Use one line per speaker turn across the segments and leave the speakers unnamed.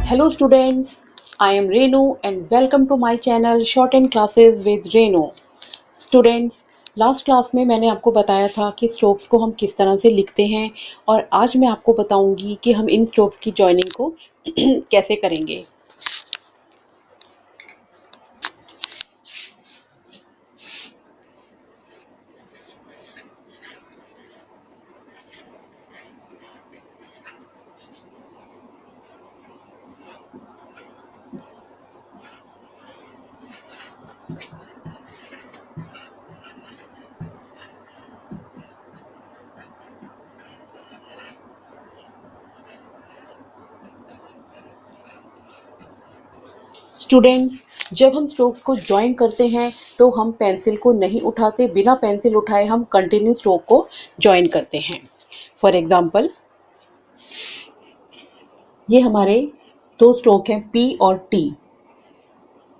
Hello students, I am Renu and welcome to my channel Short and Classes with Renu. Students, last class में मैंने आपको बताया था कि स्ट्रोक्स को हम किस तरह से लिखते हैं और आज मैं आपको बताऊंगी कि हम इन स्ट्रोक्स की जॉइनिंग को कैसे करेंगे। स्टूडेंट्स, जब हम स्ट्रोक्स को ज्वाइन करते हैं तो हम पेंसिल को नहीं उठाते, बिना पेंसिल उठाए हम कंटिन्यू स्ट्रोक को ज्वाइन करते हैं। फॉर एग्जाम्पल, ये हमारे दो स्ट्रोक हैं पी और टी।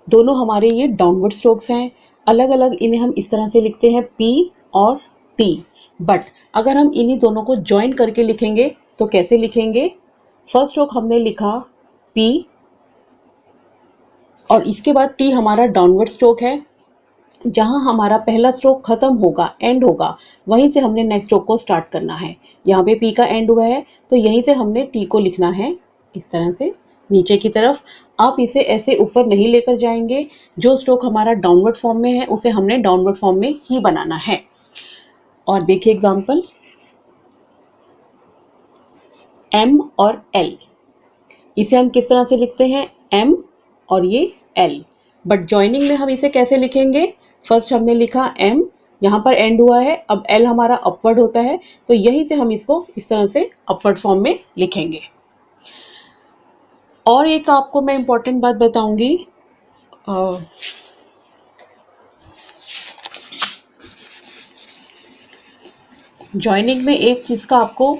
दोनों हमारे ये डाउनवर्ड स्ट्रोक्स हैं। अलग अलग इन्हें हम इस तरह से लिखते हैं पी और टी, बट अगर हम इन्हीं दोनों को ज्वाइन करके लिखेंगे तो कैसे लिखेंगे? फर्स्ट स्ट्रोक हमने लिखा पी और इसके बाद टी हमारा डाउनवर्ड स्ट्रोक है। जहां हमारा पहला स्ट्रोक खत्म होगा, एंड होगा, वहीं से हमने नेक्स्ट स्ट्रोक को स्टार्ट करना है। यहाँ पे पी का एंड हुआ है तो यहीं से हमने टी को लिखना है इस तरह से नीचे की तरफ। आप इसे ऐसे ऊपर नहीं लेकर जाएंगे। जो स्ट्रोक हमारा डाउनवर्ड फॉर्म में है उसे हमने डाउनवर्ड फॉर्म में ही बनाना है। और देखिए एग्जाम्पल, एम और एल, इसे हम किस तरह से लिखते हैं? एम और ये एल, बट ज्वाइनिंग में हम इसे कैसे लिखेंगे? फर्स्ट हमने लिखा एम, यहाँ पर एंड हुआ है, अब एल हमारा अपवर्ड होता है तो यहीं से हम इसको इस तरह से अपवर्ड फॉर्म में लिखेंगे। और एक आपको मैं इंपॉर्टेंट बात बताऊंगी, ज्वाइनिंग में एक चीज का आपको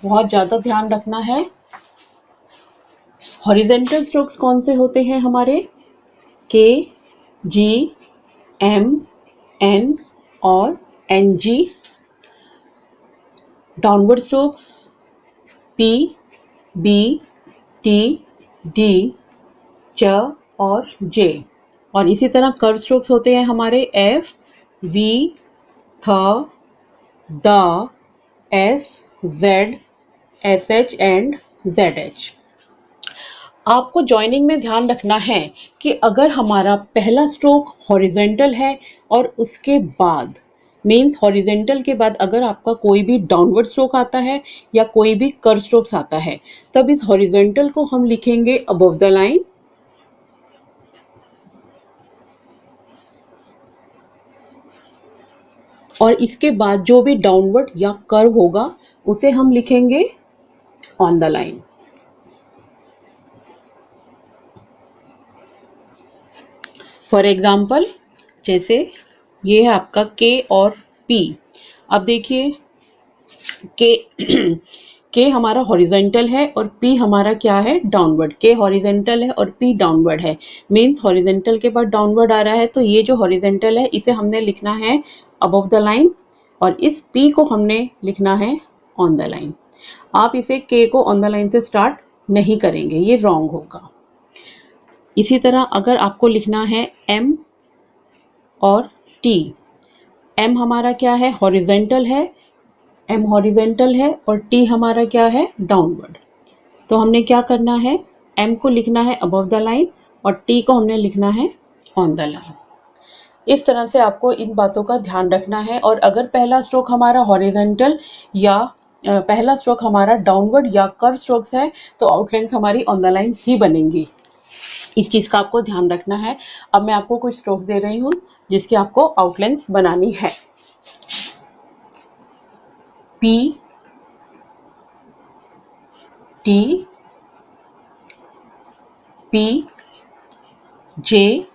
बहुत ज्यादा ध्यान रखना है। हॉरिजेंटल स्ट्रोक्स कौन से होते हैं हमारे? के, जी, एम, एन और N G. Downward strokes P, B, T, D, च और जे। और इसी तरह कर्व स्ट्रोक्स होते हैं हमारे एफ, वी, थ, the, S, Z, S H and Z H. आपको ज्वाइनिंग में ध्यान रखना है कि अगर हमारा पहला स्ट्रोक हॉरिजेंटल है और उसके बाद मीन्स हॉरिजेंटल के बाद अगर आपका कोई भी डाउनवर्ड स्ट्रोक आता है या कोई भी कर्व स्ट्रोक्स आता है, तब इस हॉरिजेंटल को हम लिखेंगे अबव द लाइन और इसके बाद जो भी डाउनवर्ड या कर्व होगा उसे हम लिखेंगे on the line. For example, जैसे ये है आपका के और पी। अब देखिए के के हमारा हॉरिजेंटल है और पी हमारा क्या है? डाउनवर्ड। के हॉरिजेंटल है और पी डाउनवर्ड है, मींस हॉरिजेंटल के बाद डाउनवर्ड आ रहा है तो ये जो हॉरिजेंटल है इसे हमने लिखना है अबव द लाइन और इस पी को हमने लिखना है ऑन द लाइन। आप इसे के को ऑन द लाइन से स्टार्ट नहीं करेंगे, ये रॉन्ग होगा। इसी तरह अगर आपको लिखना है एम और टी, एम हमारा क्या है? हॉरिजेंटल है, एम हॉरिजेंटल है और टी हमारा क्या है? डाउनवर्ड। तो हमने क्या करना है? एम को लिखना है अबव द लाइन और टी को हमने लिखना है ऑन द लाइन। इस तरह से आपको इन बातों का ध्यान रखना है। और अगर पहला स्ट्रोक हमारा हॉरिजेंटल या पहला स्ट्रोक हमारा डाउनवर्ड या कर्व स्ट्रोक्स है तो आउटलाइंस हमारी ऑन द लाइन ही बनेंगी। इस चीज का आपको ध्यान रखना है। अब मैं आपको कुछ स्ट्रोक्स दे रही हूं जिसकी आपको आउटलाइंस बनानी है। पी, टी, पी, जे,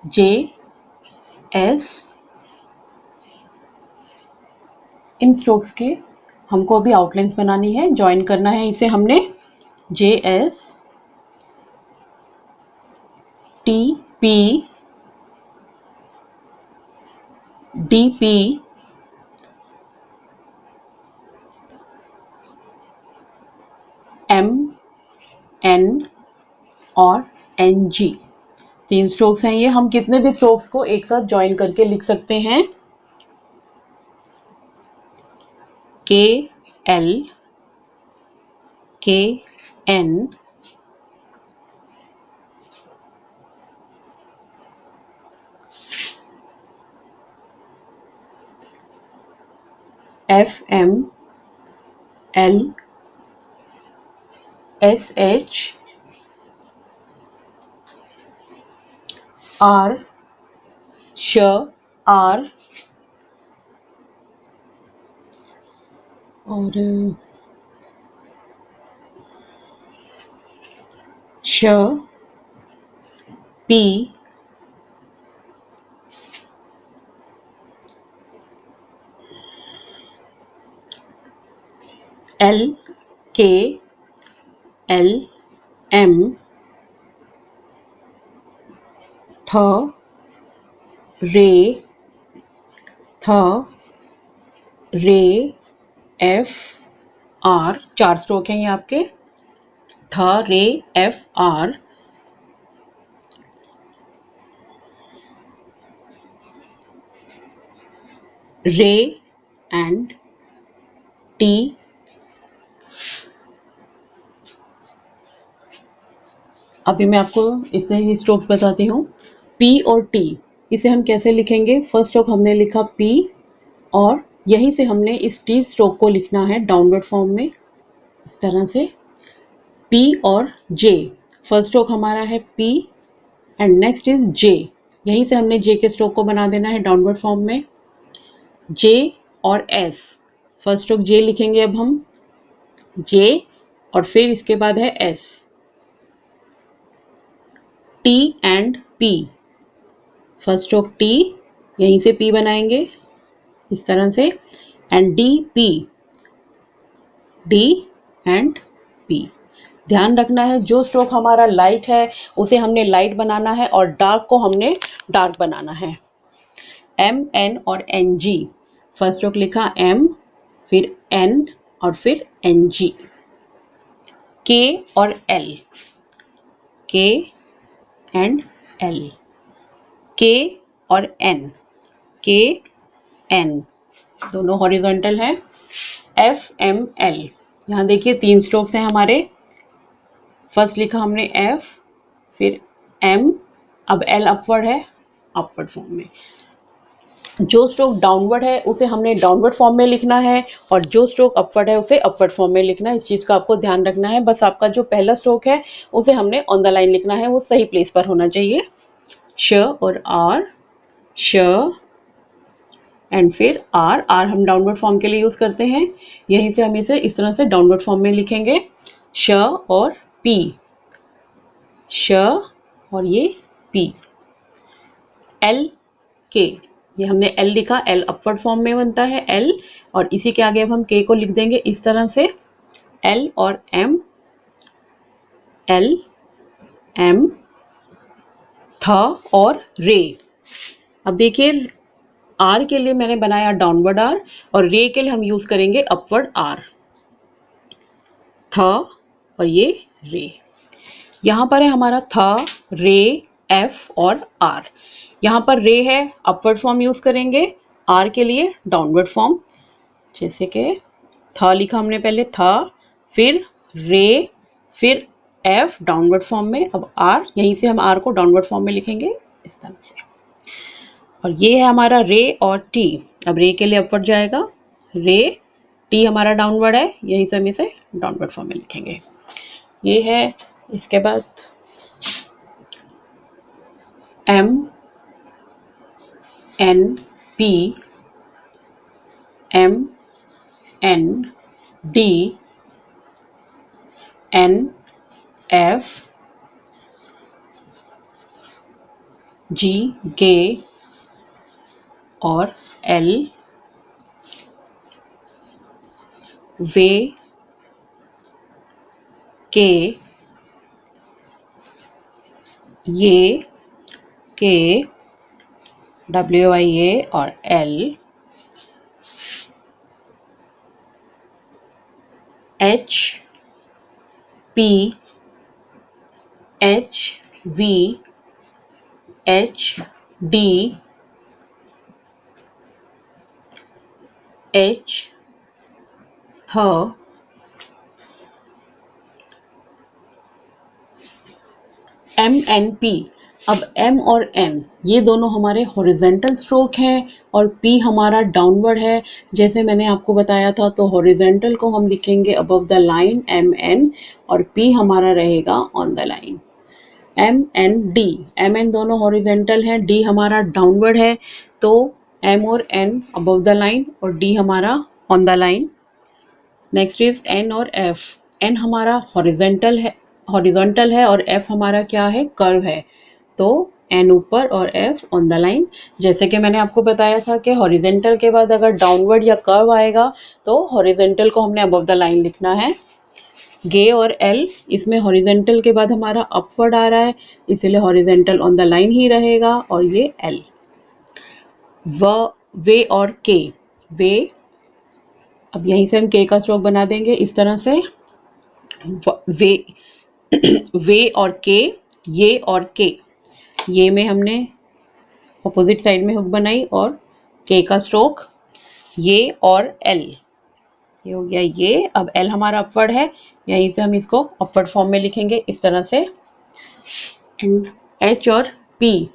जे, एस। इन स्ट्रोक्स के हमको अभी आउटलाइंस बनानी है, ज्वाइन करना है इसे हमने। J S, T P, D P, M N और एन जी। 3 स्ट्रोक्स हैं ये। हम कितने भी स्ट्रोक्स को एक साथ ज्वाइन करके लिख सकते हैं। K L, K N, F M, L, S H, R, श, आर और श, P, L, K, L, M, थ, रे, थ, रे, एफ, आर। 4 स्ट्रोक हैं ये आपके। थ, रे, एफ, आर, रे एंड टी। अभी मैं आपको इतने ही स्ट्रोक्स बताती हूँ। पी और टी, इसे हम कैसे लिखेंगे? फर्स्ट स्ट्रोक हमने लिखा पी और यहीं से हमने इस टी स्ट्रोक को लिखना है डाउनवर्ड फॉर्म में, इस तरह से। पी और जे, फर्स्ट स्ट्रोक हमारा है पी एंड नेक्स्ट इज जे। यहीं से हमने जे के स्ट्रोक को बना देना है डाउनवर्ड फॉर्म में। जे और एस, फर्स्ट स्ट्रोक जे लिखेंगे अब हम, जे और फिर इसके बाद है S. T and P, first stroke T, यहीं से पी बनाएंगे इस तरह से, and D P, D and P. ध्यान रखना है जो स्ट्रोक हमारा लाइट है उसे हमने लाइट बनाना है और डार्क को हमने डार्क बनाना है। एम, एन और एन जी, फर्स्ट स्ट्रोक लिखा एम, फिर एन और फिर एन जी। के और एल, के एंड एल, के और एन, के एन, दोनों हॉरिजॉन्टल है। एफ एम एल, यहां देखिए 3 स्ट्रोक्स हैं हमारे। फर्स्ट लिखा हमने एफ, फिर एम, अब एल अपवर्ड है, अपवर्ड फॉर्म में। जो स्ट्रोक डाउनवर्ड है उसे हमने डाउनवर्ड फॉर्म में लिखना है और जो स्ट्रोक अपवर्ड है उसे अपवर्ड फॉर्म में लिखना है। इस चीज का आपको ध्यान रखना है। बस आपका जो पहला स्ट्रोक है उसे हमने ऑन द लाइन लिखना है, वो सही प्लेस पर होना चाहिए। श और आर, श एंड फिर आर। आर हम डाउनवर्ड फॉर्म के लिए यूज करते हैं, यहीं से हम इसे इस तरह से डाउनवर्ड फॉर्म में लिखेंगे। श और पी, श और ये पी। एल, के, ये हमने एल लिखा, एल अपवर्ड फॉर्म में बनता है एल, और इसी के आगे अब हम के को लिख देंगे इस तरह से, एल और एम, एल, एम, थ और रे। अब देखिए आर के लिए मैंने बनाया डाउनवर्ड आर और रे के लिए हम यूज करेंगे अपवर्ड आर। थ और ये रे। यहां पर है हमारा थ, रे, एफ और आर। यहां पर रे है, अपवर्ड फॉर्म यूज करेंगे, आर के लिए डाउनवर्ड फॉर्म। जैसे कि थ लिखा हमने पहले, थ, फिर रे, फिर एफ डाउनवर्ड फॉर्म में, अब आर, यहीं से हम आर को डाउनवर्ड फॉर्म में लिखेंगे इस तरह से। और ये है हमारा रे और टी। अब रे के लिए अपवर्ड जाएगा, रे, टी हमारा डाउनवर्ड है, यहीं से हम इसे डाउनवर्ड फॉर्म में लिखेंगे। ये है। इसके बाद M, N, P, M, N, D, N, F, G, K और एल, वे, के, ये, के, डब्ल्यू आई ए और L, H, P, H V H D H थ एम एन पी। अब एम और एन ये दोनों हमारे हॉरिजेंटल स्ट्रोक हैं और पी हमारा डाउनवर्ड है। जैसे मैंने आपको बताया था, तो हॉरिजेंटल को हम लिखेंगे above the line M N और पी हमारा रहेगा on the line M N D. M N दोनों हॉरिजेंटल हैं, डी हमारा डाउनवर्ड है, तो एम और एन अबव द लाइन और डी हमारा on the line. Next is N और एफ। एन हमारा हॉरिजॉन्टल है और एफ हमारा क्या है, कर्व है, तो एन ऊपर और एफ ऑन द लाइन। जैसे कि मैंने आपको बताया था कि हॉरिजेंटल के बाद अगर डाउनवर्ड या कर्व आएगा तो हॉरिजेंटल को हमने अबव द लाइन लिखना है। गे और एल, इसमें हॉरिजेंटल के बाद हमारा अपवर्ड आ रहा है, इसलिए हॉरिजेंटल ऑन द लाइन ही रहेगा और ये एल। वे और के, वे, अब यहीं से हम के का स्ट्रोक बना देंगे इस तरह से, वे वे और के, ये और के, ये में हमने अपोजिट साइड में हुक बनाई और के का स्ट्रोक, ये और एल, ये हो गया ये। अब एल हमारा अपवर्ड है, यहीं से हम इसको अपवर्ड फॉर्म में लिखेंगे इस तरह से। एंड एच और पी,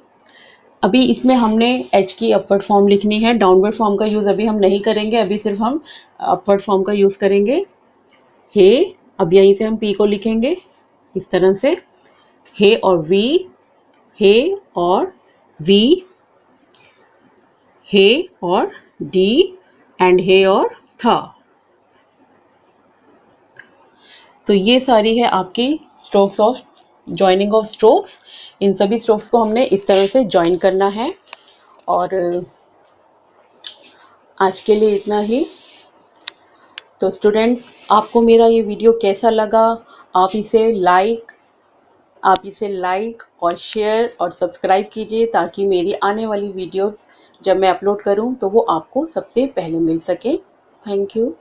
अभी इसमें हमने एच की अपवर्ड फॉर्म लिखनी है, डाउनवर्ड फॉर्म का यूज अभी हम नहीं करेंगे, अभी सिर्फ हम अपवर्ड फॉर्म का यूज करेंगे। हे, अब यहीं से हम पी को लिखेंगे इस तरह से, हे और वी, हे और वी, हे और डी एंड हे और था। तो ये सारी है आपकी strokes of joining of strokes. इन सभी स्ट्रोक्स को हमने इस तरह से ज्वाइन करना है। और आज के लिए इतना ही। तो स्टूडेंट्स, आपको मेरा ये वीडियो कैसा लगा? आप इसे लाइक और शेयर और सब्सक्राइब कीजिए, ताकि मेरी आने वाली वीडियोस जब मैं अपलोड करूं तो वो आपको सबसे पहले मिल सके। Thank you.